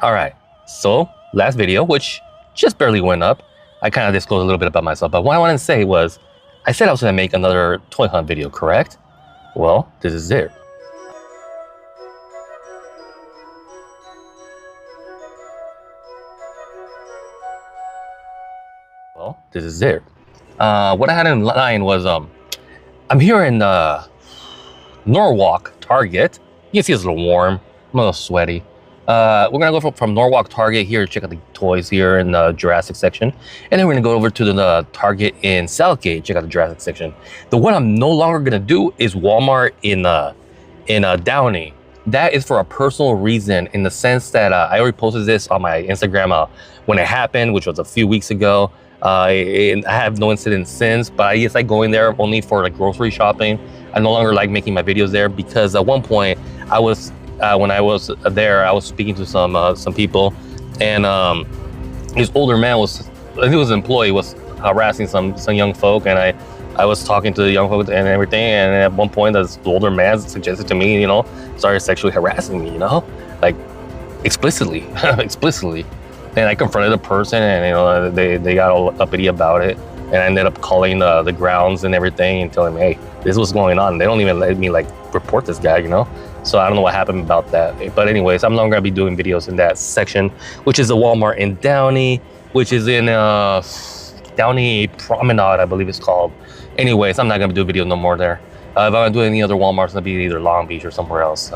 All right, so last video, which just barely went up, I kind of disclosed a little bit about myself, but what I wanted to say was, I said I was gonna make another toy hunt video, correct? Well, this is it. What I had in line was, I'm here in Norwalk, Target. You can see it's a little warm, I'm a little sweaty. We're gonna go from Norwalk Target here, check out the toys here in the Jurassic section. And then we're gonna go over to the Target in South Gate, check out the Jurassic section. The one I'm no longer gonna do is Walmart in Downey. That is for a personal reason, in the sense that I already posted this on my Instagram when it happened, which was a few weeks ago. I have no incident since, but I guess I go in there only for like grocery shopping. I no longer like making my videos there because at one point I was when I was there, I was speaking to some people, and this older man was, I think it was an employee, was harassing some young folk, and I was talking to the young folk and everything, and at one point this older man suggested to me, started sexually harassing me, like explicitly. And I confronted the person, and they got all uppity about it, and I ended up calling the grounds and everything and telling them, hey, this is what's going on. They don't even let me like report this guy, So I don't know what happened about that. But anyways, I'm not gonna be doing videos in that section, which is the Walmart in Downey, which is in Downey Promenade, I believe it's called. Anyways, I'm not gonna do videos no more there. If I'm gonna do any other Walmarts, it's gonna be either Long Beach or somewhere else.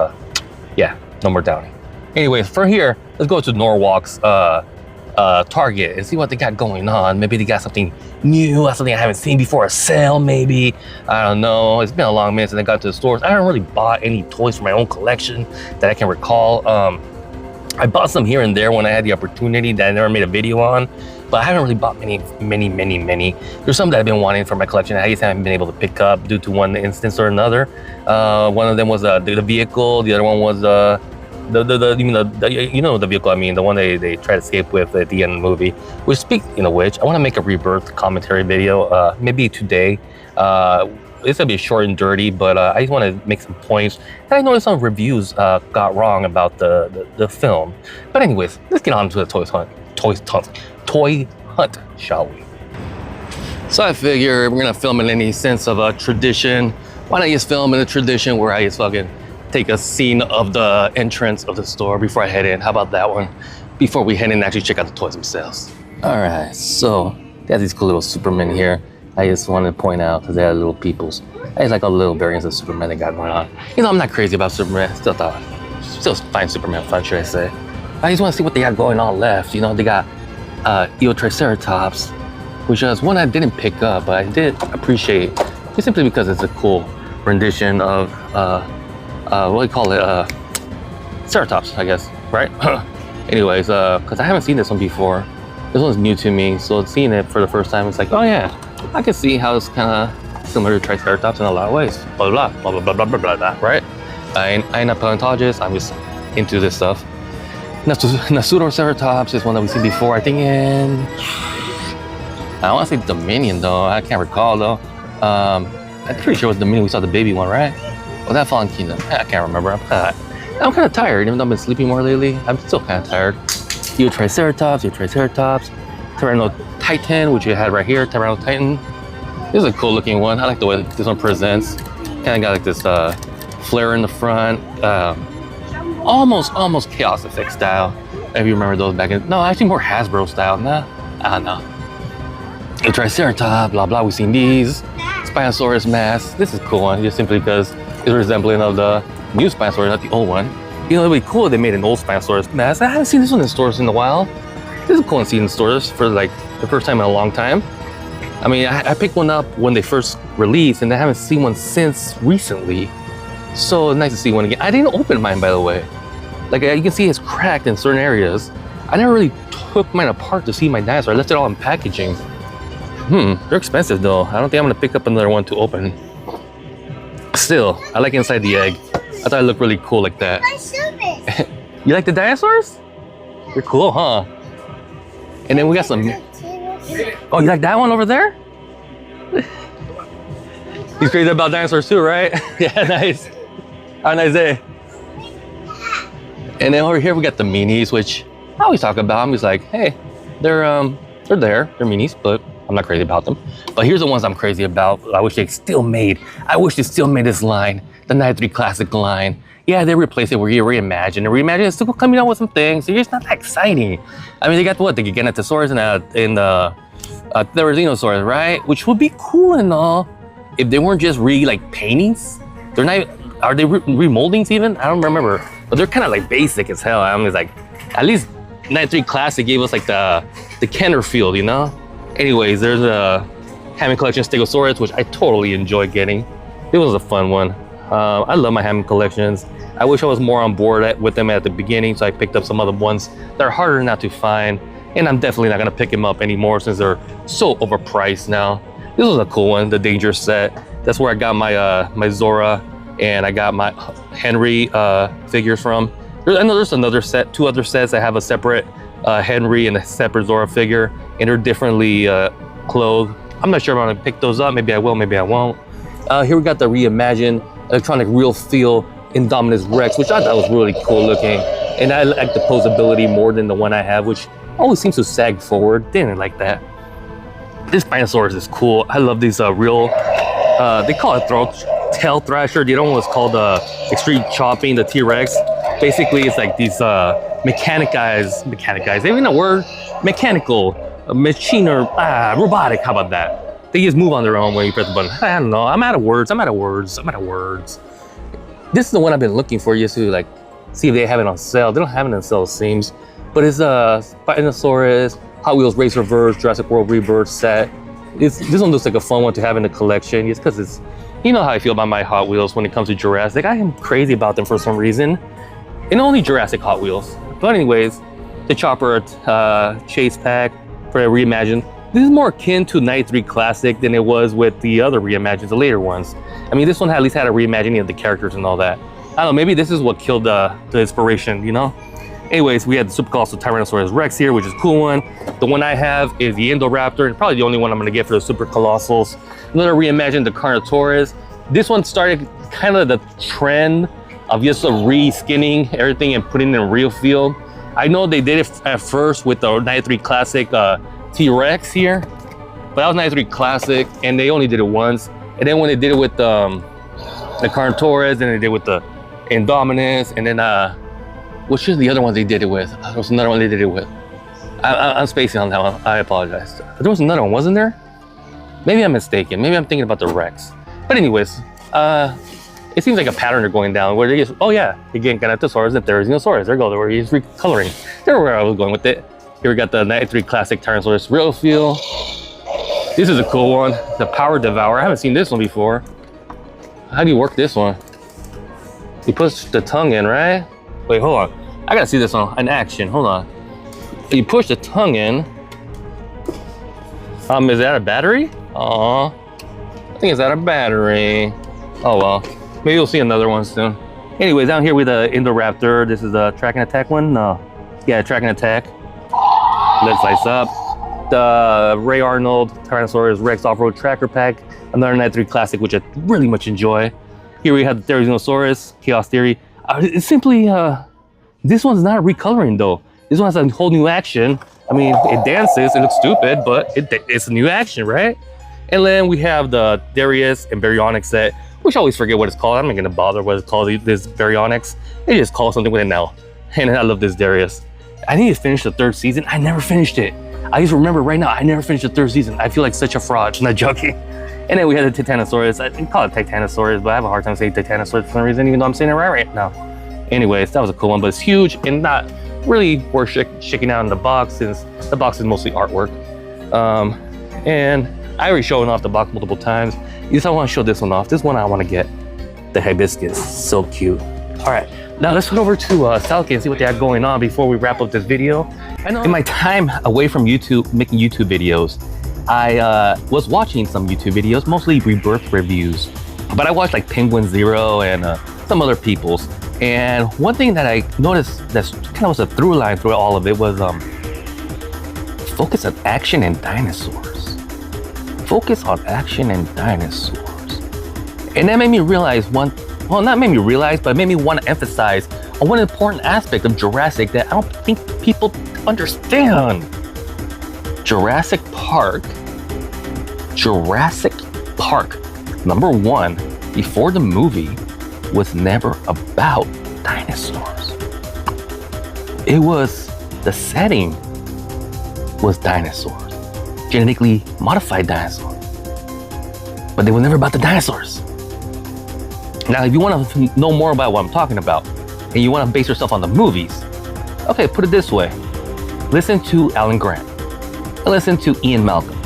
Yeah, no more Downey. Anyways, from here, let's go to Norwalk's Target and see what they got going on. Maybe they got something new, something I haven't seen before, a sale maybe. I don't know. It's been a long minute since I got to the stores. I haven't really bought any toys for my own collection that I can recall. I bought some here and there when I had the opportunity that I never made a video on, but I haven't really bought many. There's some that I've been wanting for my collection I just haven't been able to pick up due to one instance or another. One of them was the vehicle. The other one was the vehicle I mean, the one they try to escape with at the end of the movie. Which, speaking of which, I want to make a Rebirth commentary video, maybe today. It's gonna be short and dirty, but I just want to make some points that I noticed some reviews got wrong about the film. But anyways, let's get on to the toy hunt, shall we? So I figure we're gonna film in any sense of a tradition. Why not just film in a tradition where I just fucking take a scene of the entrance of the store before I head in? How about that one? Before we head in and actually check out the toys themselves. All right, so they have these cool little Supermen here. I just wanted to point out because they had little peoples. I just like all the little variants of Superman they got going on. I'm not crazy about Superman. Still find Superman fun, should I say. I just want to see what they got going on left. They got Eo Triceratops, which was one I didn't pick up, but I did appreciate, just simply because it's a cool rendition of what do you call it? Ceratops, I guess, right? Anyways, because I haven't seen this one before. This one's new to me, so seeing it for the first time, it's like, oh yeah, I can see how it's kind of similar to Triceratops in a lot of ways. Blah, blah, blah, blah, blah, blah, blah, blah, blah, right? I'm a paleontologist, I'm just into this stuff. Nasutoceratops is one that we've seen before, I think in, I want to say Dominion though, I can't recall though. I'm pretty sure it was Dominion, we saw the baby one, right? Or that Fallen Kingdom, I can't remember. I'm kind of tired, even though I've been sleeping more lately. I'm still kind of tired. Eo Triceratops, Tyranno Titan, which you had right here, Tyranno Titan. This is a cool looking one. I like the way this one presents. Kind of got like this flare in the front. Almost Chaos Effect style. If you remember those back in, no, actually more Hasbro style. Nah, I don't know. Eo Triceratops, blah blah, we've seen these. Spinosaurus mask. This is a cool one, just simply because it's resembling of the new Spinosaurus, not the old one. It'd be cool if they made an old Spinosaurus mask. I haven't seen this one in stores in a while. This is cool to see in stores for like the first time in a long time. I mean, I picked one up when they first released, and I haven't seen one since recently. So nice to see one again. I didn't open mine, by the way. Like you can see it's cracked in certain areas. I never really took mine apart to see my dinosaur. I left it all in packaging. They're expensive though. I don't think I'm gonna pick up another one to open. Still, I like inside the egg. I thought it looked really cool like that. You like the dinosaurs? They're cool, huh? And then we got some. Oh, you like that one over there? He's crazy about dinosaurs too, right? Yeah, nice. Have a nice day. And then over here we got the minis, which I always talk about them. He's like, hey, they're there, they're minis, but I'm not crazy about them. But here's the ones I'm crazy about. I wish they still made this line, the 93 Classic line. Yeah, they replaced it with reimagined. And reimagined is still coming out with some things. So it's not that exciting. I mean, they got what? The Giganotosaurus and the Therizinosaurus, right? Which would be cool and all if they weren't just paintings. They're not. Are they remoldings even? I don't remember. But they're kind of like basic as hell. I mean, at least 93 Classic gave us the Kenner feel, you know? Anyways, there's a Hammond Collection Stegosaurus, which I totally enjoy getting. It was a fun one. I love my Hammond collections. I wish I was more on board with them at the beginning, so I picked up some other ones that are harder not to find. And I'm definitely not gonna pick them up anymore since they're so overpriced now. This was a cool one, the Danger set. That's where I got my my Zora and I got my Henry figures from. I know there's another set, 2 other sets that have a separate Henry and a separate Zora figure, and they're differently clothed. I'm not sure if I'm gonna pick those up. Maybe I will, maybe I won't. Here we got the reimagined electronic real feel Indominus Rex, which I thought was really cool looking. And I like the posability more than the one I have, which always seems to sag forward. Didn't like that. This Spinosaurus is cool. I love these real, they call it tail thrasher. The other one was called Extreme Chopping, the T-Rex. Basically, it's like these mechanized, even a word, mechanical, machine or robotic, how about that? They just move on their own when you press the button. I don't know, I'm out of words. This is the one I've been looking for just to see if they have it on sale. They don't have it on sale, it seems. But it's a Spinosaurus, Hot Wheels Race Reverse, Jurassic World Rebirth set. This one looks like a fun one to have in the collection. It's because it's, you know how I feel about my Hot Wheels when it comes to Jurassic. I am crazy about them for some reason. And only Jurassic Hot Wheels. But anyways, the Chopper Chase Pack for a reimagined. This is more akin to 93 Classic than it was with the other reimagined, the later ones. I mean, this one at least had a reimagining of the characters and all that. I don't know, maybe this is what killed the inspiration, you know? Anyways, we had the Super Colossal Tyrannosaurus Rex here, which is a cool one. The one I have is the Indoraptor, and probably the only one I'm gonna get for the Super Colossals. Another reimagined, the Carnotaurus. This one started kind of the trend of just re-skinning everything and putting it in real feel. I know they did it at first with the 93 Classic T-Rex here, but that was 93 Classic, and they only did it once. And then when they did it with the Carnotaurus, and they did it with the Indominus, and then which is the other one they did it with? There was another one they did it with. I'm spacing on that one. I apologize. But there was another one, wasn't there? Maybe I'm mistaken. Maybe I'm thinking about the Rex. But anyways, it seems like a pattern they're going down where they just, oh yeah, you're getting Giganotosaurus and Therizinosaurus. There you go, where he's recoloring. There where I was going with it. Here we got the 93 Classic Tyrannosaurus Real Feel. This is a cool one, the Power Devourer. I haven't seen this one before. How do you work this one? You push the tongue in, right? Wait, hold on. I gotta see this one in action. Hold on. You push the tongue in. Is that a battery? Aw. I think it's out of battery. Oh well. Maybe we'll see another one soon. Anyways, down here with the Indoraptor. This is the Track and Attack one? No. Yeah, Track and Attack. Let's slice up. The Ray Arnold Tyrannosaurus Rex Off-Road Tracker Pack. Another 93 Classic, which I really much enjoy. Here we have the Therizinosaurus, Chaos Theory. It's simply, this one's not recoloring though. This one has a whole new action. I mean, it dances, it looks stupid, but it's a new action, right? And then we have the Darius and Baryonyx set, which I always forget what it's called. I'm not gonna bother what it's called, this Baryonyx. They just call it something with an L. And I love this Darius. I need to finish the 3rd season. I never finished it. I just remember right now, I never finished the 3rd season. I feel like such a fraud, I'm not joking. And then we had the Titanosaurus. I call it Titanosaurus, but I have a hard time saying Titanosaurus for some reason, even though I'm saying it right now. Anyways, that was a cool one, but it's huge and not really worth shaking out in the box since the box is mostly artwork. And I already showed off the box multiple times. I want to show this one off. This one I want to get. The hibiscus, so cute. All right, now let's head over to South Gate and see what they have going on before we wrap up this video. I know in my time away from YouTube, making YouTube videos, I was watching some YouTube videos, mostly Rebirth reviews. But I watched like Penguin Zero and some other people's. And one thing that I noticed that kind of was a through line through all of it was focus on action and dinosaurs. Focus on action and dinosaurs. And that made me realize not made me realize, but made me want to emphasize one important aspect of Jurassic that I don't think people understand. Jurassic Park, number one, before the movie, was never about dinosaurs. It was, the setting was dinosaurs, genetically modified dinosaurs. But they were never about the dinosaurs. Now, if you want to know more about what I'm talking about, and you want to base yourself on the movies, okay, put it this way. Listen to Alan Grant. And listen to Ian Malcolm.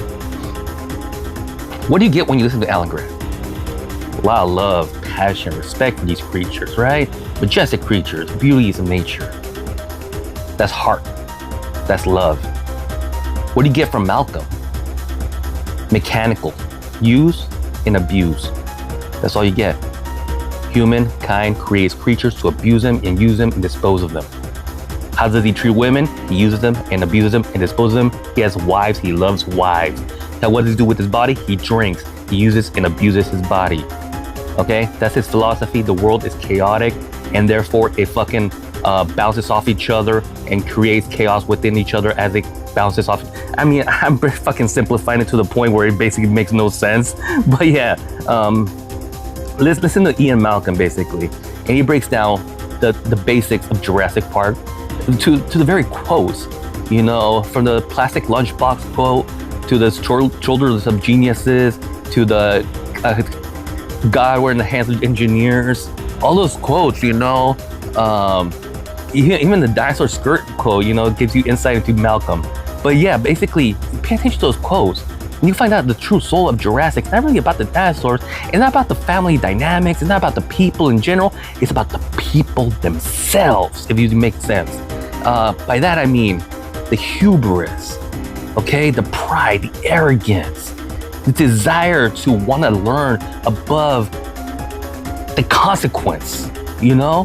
What do you get when you listen to Alan Grant? A lot of love, passion, respect for these creatures, right? Majestic creatures, beauties of nature. That's heart. That's love. What do you get from Malcolm? Mechanical. Use and abuse. That's all you get. Humankind creates creatures to abuse them and use them and dispose of them. How does he treat women? He uses them and abuses them and disposes of them. He has wives. He loves wives. Now, what does he do with his body? He drinks. He uses and abuses his body. Okay? That's his philosophy. The world is chaotic, and therefore it fucking bounces off each other and creates chaos within each other as it bounces off. I mean, I'm fucking simplifying it to the point where it basically makes no sense. But yeah, let's listen to Ian Malcolm basically, and he breaks down the basics of Jurassic Park to the very quotes, you know, from the plastic lunchbox quote to the shoulders of geniuses to the God, we're in the hands of engineers. All those quotes, you know, even the dinosaur skirt quote, you know, gives you insight into Malcolm. But yeah, basically, pay attention to those quotes, and you find out the true soul of Jurassic. It's not really about the dinosaurs. It's not about the family dynamics. It's not about the people in general. It's about the people themselves, if you make sense. By that, I mean the hubris, okay? The pride, the arrogance, the desire to want to learn above the consequence, you know?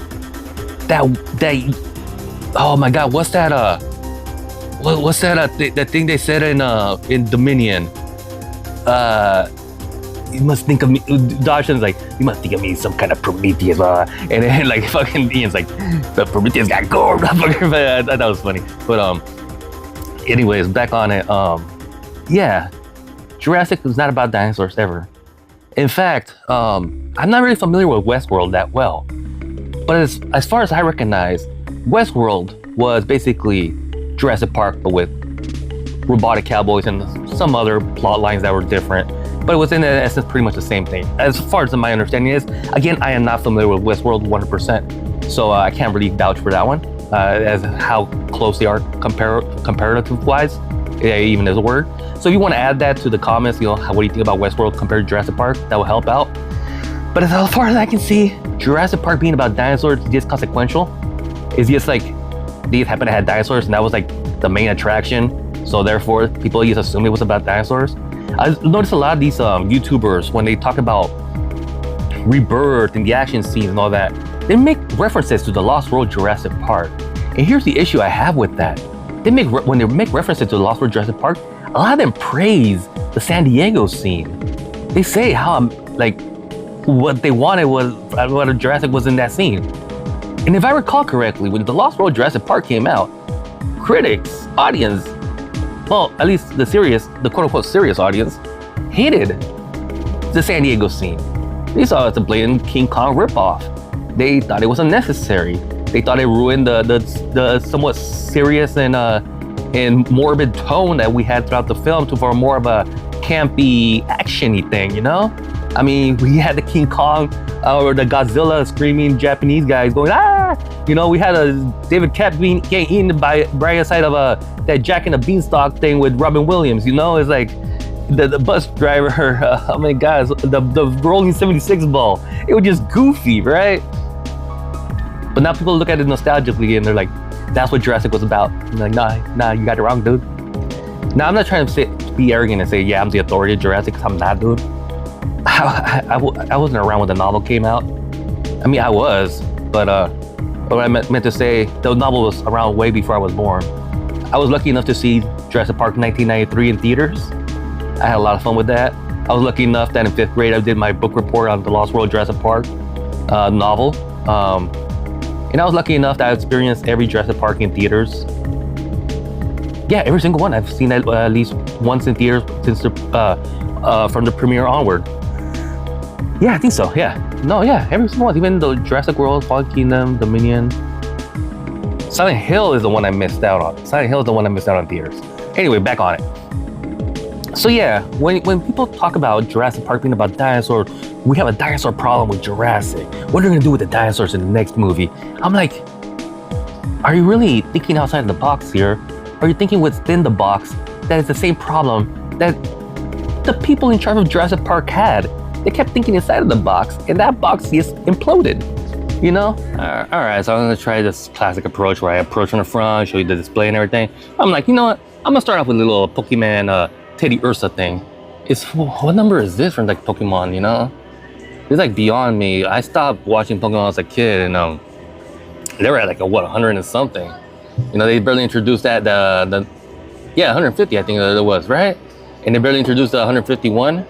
That, oh my God, what's that, that thing they said in Dominion? You must think of me, Dawson's like, you must think of me some kind of Prometheus, and then like fucking Ian's like, the Prometheus got gold, I thought that was funny. But anyways, back on it, yeah, Jurassic was not about dinosaurs ever. In fact, I'm not really familiar with Westworld that well, but as far as I recognize, Westworld was basically Jurassic Park, but with robotic cowboys and some other plot lines that were different. But it was in essence pretty much the same thing. As far as my understanding is, again, I am not familiar with Westworld 100%, so I can't really vouch for that one, as how close they are comparative-wise, even as a word. So if you want to add that to the comments, you know, what do you think about Westworld compared to Jurassic Park? That will help out. But as far as I can see, Jurassic Park being about dinosaurs is just consequential. It's just like, these happen to have dinosaurs, and that was like the main attraction. So therefore, people just assume it was about dinosaurs. I noticed a lot of these YouTubers, when they talk about rebirth and the action scenes and all that, they make references to the Lost World Jurassic Park. And here's the issue I have with that. When they make references to the Lost World Jurassic Park, a lot of them praise the San Diego scene. They say how what they wanted was what Jurassic was in that scene. And if I recall correctly, when the Lost World Jurassic Park came out, critics, audience, well, at least the quote-unquote serious audience, hated the San Diego scene. They saw it as a blatant King Kong ripoff. They thought it was unnecessary. They thought it ruined the somewhat serious and morbid tone that we had throughout the film for more of a campy, action-y thing, you know? I mean, we had the King Kong or the Godzilla screaming Japanese guys going, ah! You know, we had a David Cap getting eaten by right inside of that Jack and the Beanstalk thing with Robin Williams, you know? It's like the bus driver, oh my God, the rolling 76 ball. It was just goofy, right? But now people look at it nostalgically and they're like, that's what Jurassic was about. I'm like, nah, you got it wrong, dude. Now, I'm not trying to be arrogant and say, yeah, I'm the authority of Jurassic, because I'm not, dude. I wasn't around when the novel came out. I mean, I was, but what I meant to say, the novel was around way before I was born. I was lucky enough to see Jurassic Park 1993 in theaters. I had a lot of fun with that. I was lucky enough that in 5th grade, I did my book report on the Lost World Jurassic Park novel. And I was lucky enough that I experienced every Jurassic Park in theaters. Yeah, every single one. I've seen at least once in theaters since from the premiere onward. Yeah, I think so. Yeah. No, yeah, every single one. Even the Jurassic World, Fallen Kingdom, Dominion. Silent Hill is the one I missed out on. Silent Hill is the one I missed out on theaters. Anyway, back on it. So yeah, when people talk about Jurassic Park being about dinosaurs, we have a dinosaur problem with Jurassic. What are they gonna do with the dinosaurs in the next movie? I'm like, are you really thinking outside the box here? Are you thinking within the box that is the same problem that the people in charge of Jurassic Park had? They kept thinking inside of the box, and that box just imploded, you know? All right, so I'm gonna try this classic approach where I approach from the front, show you the display and everything. I'm like, you know what? I'm gonna start off with a little Pokemon Teddy Ursa thing. What number is this from like Pokemon, you know? It's like beyond me. I stopped watching Pokemon as a kid, and they were at like a 100 and something. You know, they barely introduced that, 150 I think it was, right? And they barely introduced the 151.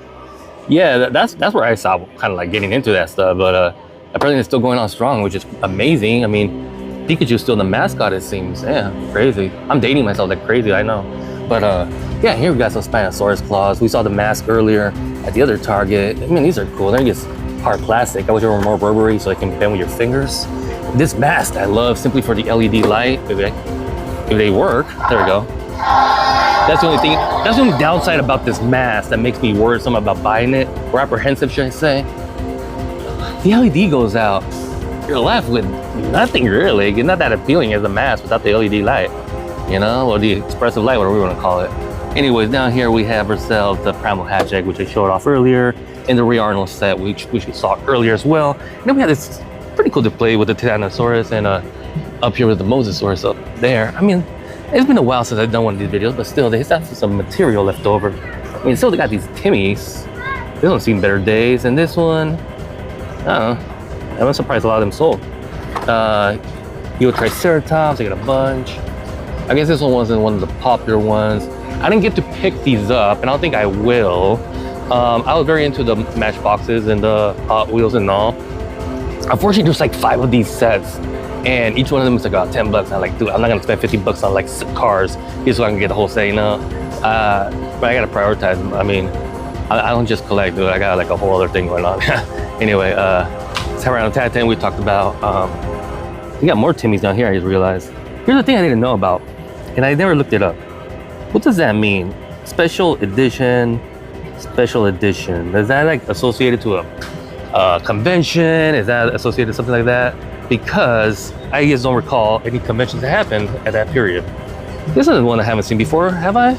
Yeah, that's where I saw kind of like getting into that stuff, but apparently it's still going on strong, which is amazing. I mean, Pikachu's still the mascot, it seems. Yeah, crazy. I'm dating myself like crazy, I know. But yeah, here we got some Spinosaurus claws. We saw the mask earlier at the other Target. I mean, these are cool. They're just hard plastic. I wish they were more rubbery so I can bend with your fingers. This mask I love simply for the LED light. If they work, there we go. That's the only thing. That's the only downside about this mask that makes me worrisome about buying it, or apprehensive, should I say. The LED goes out. You're left with nothing really. It's not that appealing as a mask without the LED light, you know, or the expressive light, whatever we want to call it. Anyways, down here we have ourselves the Primal Hatchet, which I showed off earlier, and the Ray Arnold set, which we saw earlier as well. And then we have this pretty cool display with the Tyrannosaurus, and up here with the Mosasaurus up there. I mean, it's been a while since I've done one of these videos, but still, they have some material left over. I mean, still they got these Timmies. They don't seem better days. And this one, I don't know. I'm surprised a lot of them sold. You Triceratops, I got a bunch. I guess this one wasn't one of the popular ones. I didn't get to pick these up, and I don't think I will. I was very into the Matchboxes and the Hot Wheels and all. Unfortunately, there's like 5 of these sets, and each one of them is like about 10 bucks. I'm like, dude, I'm not gonna spend 50 bucks on like cars just so I can get the whole set, you know? But I gotta prioritize them. I mean, I don't just collect, dude. I got like a whole other thing going on. Anyway, Tyrannosaurus we talked about. We got more Timmies down here, I just realized. Here's the thing I didn't know about, and I never looked it up. What does that mean? Special edition, special edition. Is that like associated to a convention? Is that associated to something like that? Because I just don't recall any conventions that happened at that period. This is one I haven't seen before, have I?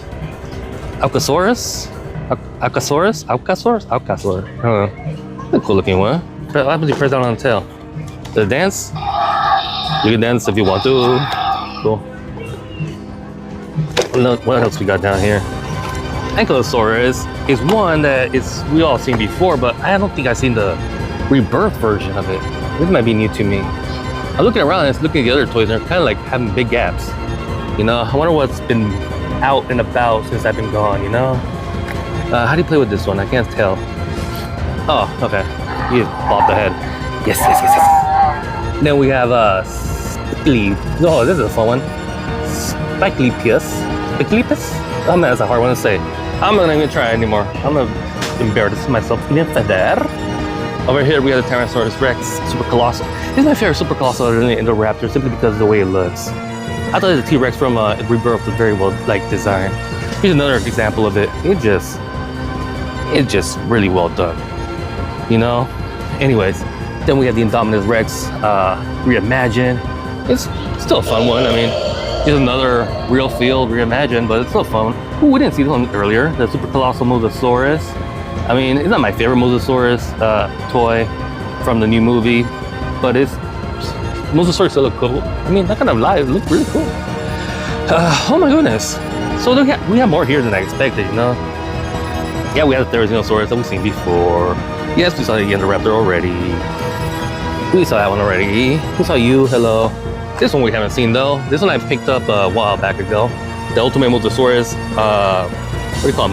Alcasaurus? Alcasaurus? Alcasaurus? Alcasaurus. I don't know. That's a cool looking one. What happens if you press down on the tail? Does it dance? You can dance if you want to. Cool. What else we got down here? Ankylosaurus is one that we all seen before, but I don't think I've seen the rebirth version of it. This might be new to me. I'm looking around and looking at the other toys, and they're kind of like having big gaps. You know, I wonder what's been out and about since I've been gone, you know? How do you play with this one? I can't tell. Oh, okay. You bobbed the head. Yes. Then we have Spicly. Oh, this is a fun one. Spiclypus. Oh man, that's a hard one to say. I'm not even try anymore. I'm gonna embarrass myself even further. Over here we have the Tyrannosaurus Rex Super Colossal. This is my favorite Super Colossal other than the Indoraptor simply because of the way it looks. I thought the T-Rex from Rebirth was very well designed. Here's another example of it. It's just really well done. You know? Anyways, then we have the Indominus Rex reimagined. It's still a fun one. I mean, it's another real field reimagined, but it's still fun. Ooh, we didn't see this one earlier. The Super Colossal Mosasaurus. I mean, it's not my favorite Mosasaurus toy from the new movie, but Mosasaurus still look cool. I mean, that kind of live look really cool. Oh my goodness. So we have more here than I expected, you know? Yeah, we have the Therizinosaurus that we've seen before. Yes, we saw the Indoraptor already. We saw that one already. We saw you, hello. This one we haven't seen though. This one I picked up a while back ago. The Ultimate Mosasaurus, what do you call it?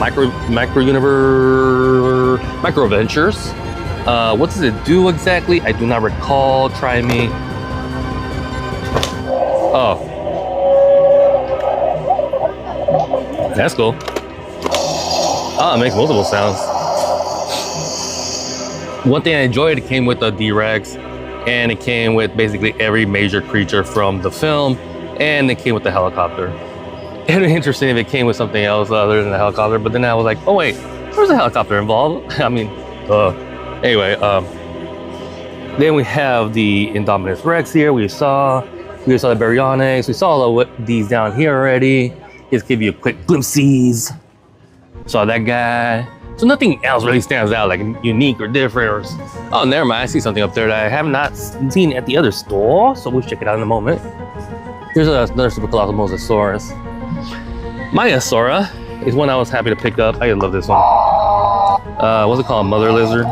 Micro Ventures. What does it do exactly? I do not recall. Try me. Oh, that's cool. Oh, it makes multiple sounds. One thing I enjoyed, it came with the D-Rex, and it came with basically every major creature from the film, and it came with the helicopter. It'd be interesting if it came with something else other than the helicopter, but then I was like, oh wait, there's a helicopter involved. I mean, anyway, then we have the Indominus Rex here. We saw the Baryonyx. We saw all of these down here already. Just give you a quick glimpses. Saw that guy. So nothing else really stands out like unique or different. Or, oh, never mind. I see something up there that I have not seen at the other store. So we'll check it out in a moment. Here's another super colossal mosasaurus. Maiasaura is one I was happy to pick up. I love this one. What's it called? Mother lizard.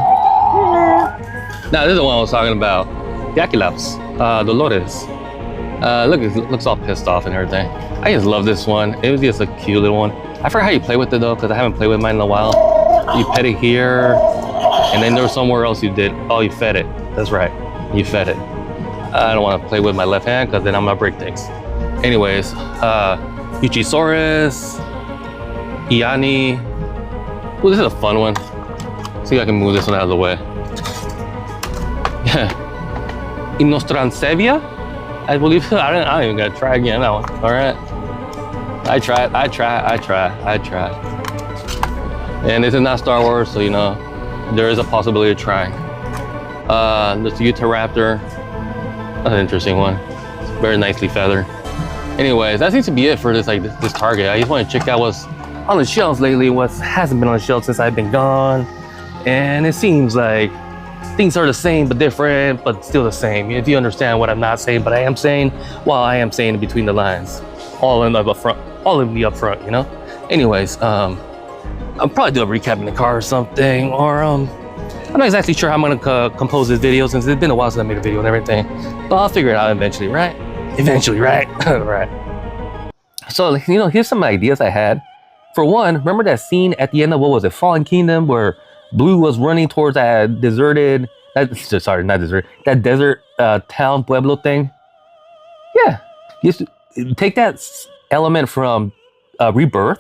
Now this is the one I was talking about. Yakilaps, Dolores. Look, it looks all pissed off and everything. I just love this one. It was just a cute little one. I forgot how you play with it though, because I haven't played with mine in a while. You pet it here, and then there was somewhere else you did. Oh, you fed it. That's right, you fed it. I don't want to play with my left hand because then I'm gonna break things. Anyways, Uchisaurus, Iani. Oh, this is a fun one. See if I can move this one out of the way. Yeah. Inostrancevia? I believe, I don't even gotta try again that one. All right. I tried. And this is not Star Wars, so you know, there is a possibility of trying. There's the Utahraptor. That's an interesting one. It's very nicely feathered. Anyways, that seems to be it for this this Target. I just want to check out what's on the shelves lately, what hasn't been on the shelves since I've been gone. And it seems like things are the same but different, but still the same. If you understand what I'm not saying, but I am saying, well, I am saying in between the lines. All in the upfront, you know? Anyways, I'll probably do a recap in the car or something, or I'm not exactly sure how I'm gonna compose this video since it's been a while since I made a video and everything, but I'll figure it out eventually, right? Eventually, right? Right. So, you know, here's some ideas I had. For one, remember that scene at the end of, what was it, Fallen Kingdom, where Blue was running towards that deserted, that desert town, Pueblo thing? Yeah, just take that element from Rebirth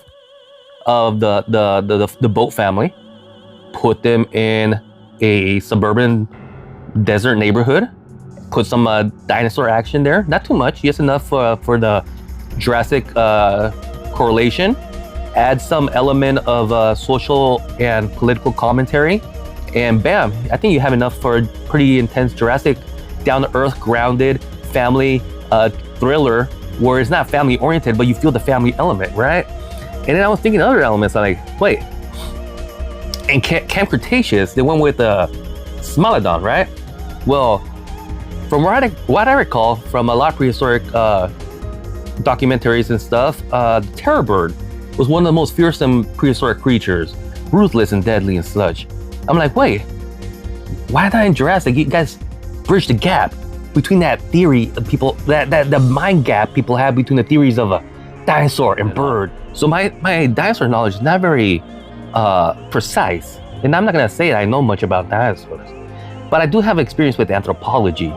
of the boat family, put them in a suburban desert neighborhood, put some dinosaur action there, not too much, just enough for the Jurassic correlation, add some element of social and political commentary, and bam, I think you have enough for a pretty intense Jurassic, down-to-earth, grounded family thriller, where it's not family oriented, but you feel the family element, right? And then I was thinking other elements, I'm like, wait, in Camp Cretaceous, they went with Smilodon, right? Well, from what I recall from a lot of prehistoric documentaries and stuff, the terror bird was one of the most fearsome prehistoric creatures, ruthless and deadly and such. I'm like, wait, why not in Jurassic? You guys bridge the gap between that theory of people, that the mind gap people have between the theories of a dinosaur and bird. So my dinosaur knowledge is not very precise, and I'm not gonna say I know much about dinosaurs, but I do have experience with anthropology,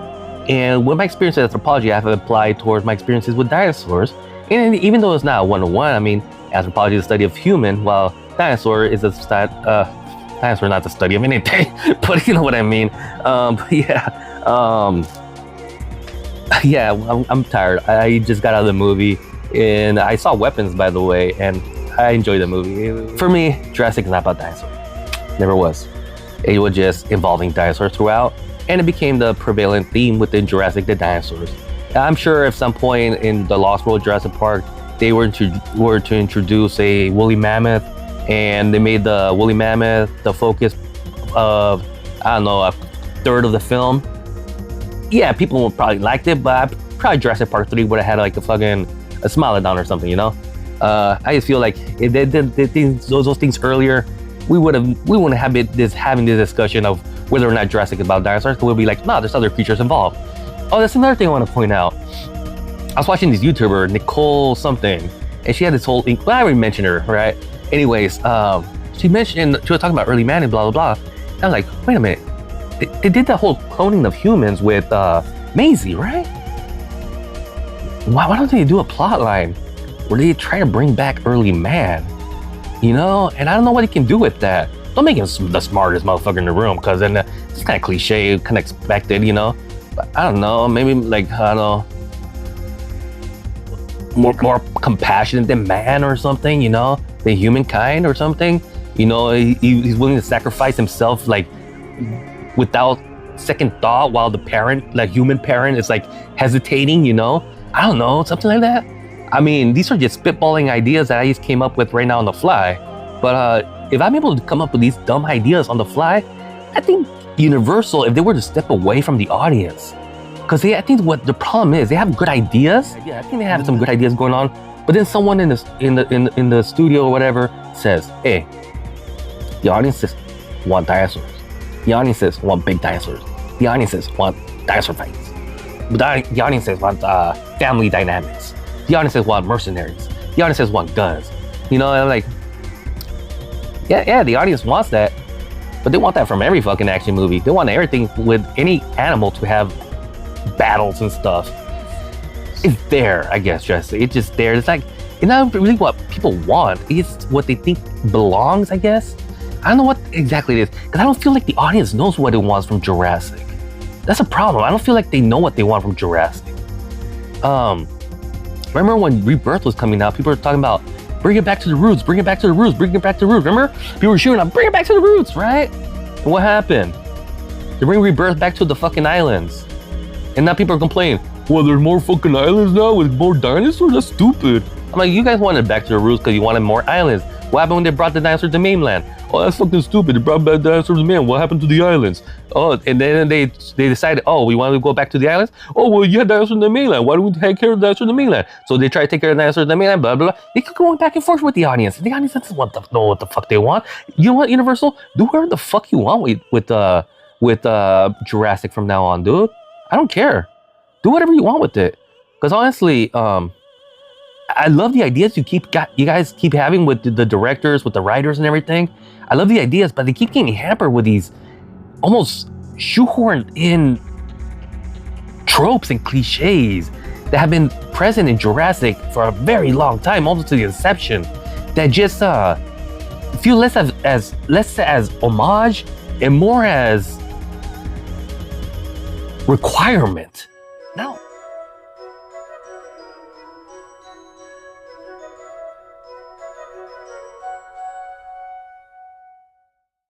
and with my experience with anthropology, I have applied towards my experiences with dinosaurs. And even though it's not a one-to-one, I mean, anthropology is the study of human, while dinosaur is a dinosaur not the study of anything, but you know what I mean. But yeah, I'm tired. I just got out of the movie, and I saw Weapons, by the way, and I enjoyed the movie. For me, Jurassic is not about dinosaurs. Never was. It was just involving dinosaurs throughout, and it became the prevalent theme within Jurassic, the dinosaurs. I'm sure at some point in the Lost World Jurassic Park, they were to introduce a woolly mammoth, and they made the woolly mammoth the focus of, I don't know, a third of the film. Yeah, people would probably liked it, but probably Jurassic Park 3 would have had like a Smilodon or something, you know? I just feel like if they did those things earlier, we wouldn't have having this discussion of whether or not Jurassic is about dinosaurs, but we'll be like, no, there's other creatures involved. Oh, that's another thing I want to point out. I was watching this YouTuber, Nicole something, and she had this whole, well, I already mentioned her, right? Anyways, she was talking about early man and blah, blah, blah. And I was like, wait a minute. They did the whole cloning of humans with Maisie, right? why don't they do a plot line where they try to bring back early man? You know, and I don't know what he can do with that. Don't make him the smartest motherfucker in the room, because then it's kind of cliche, kind of expected, you know. But I don't know, maybe like, I don't know, more compassionate than man or something, you know, than humankind or something. You know, he's willing to sacrifice himself like without second thought, while the parent, like human parent, is like hesitating, you know. I don't know, something like that. I mean, these are just spitballing ideas that I just came up with right now on the fly. But if I'm able to come up with these dumb ideas on the fly, I think Universal, if they were to step away from the audience, because I think what the problem is, they have good ideas. Yeah, I think they have some good ideas going on. But then someone in the studio or whatever says, "Hey, the audiences want dinosaurs. The audiences want big dinosaurs. The audiences want dinosaur fights. The audiences want family dynamics. The audiences want mercenaries. The audiences want guns." You know, and I'm like, yeah, the audience wants that, but they want that from every fucking action movie. They want everything with any animal to have battles and stuff. It's there, I guess, Jesse. It's just there. It's like, it's not really what people want. It's what they think belongs, I guess. I don't know what exactly it is, because I don't feel like the audience knows what it wants from Jurassic. That's a problem. I don't feel like they know what they want from Jurassic. Remember when Rebirth was coming out, people were talking about, bring it back to the roots, bring it back to the roots, bring it back to the roots. Remember? People were shooting up, bring it back to the roots, right? And what happened? They bring Rebirth back to the fucking islands. And now people are complaining, well, there's more fucking islands now with more dinosaurs? That's stupid. I'm like, you guys wanted back to the roots because you wanted more islands. What happened when they brought the dinosaurs to mainland? Oh, that's fucking stupid. They brought back dinosaurs to mainland. What happened to the islands? Oh, and then they decided, oh, we want to go back to the islands? Oh, well, you had dinosaurs in the mainland. Why don't we take care of the dinosaurs in the mainland? So they try to take care of the dinosaurs in the mainland, blah, blah, blah. They keep going back and forth with the audience. The audience doesn't know what the fuck they want. You know what, Universal? Do whatever the fuck you want with Jurassic from now on, dude. I don't care. Do whatever you want with it. Because honestly, I love the ideas you guys keep having with the directors, with the writers and everything. I love the ideas, but they keep getting hampered with these almost shoehorned in tropes and cliches that have been present in Jurassic for a very long time, almost to the inception, that just feel less as homage and more as requirement. Now,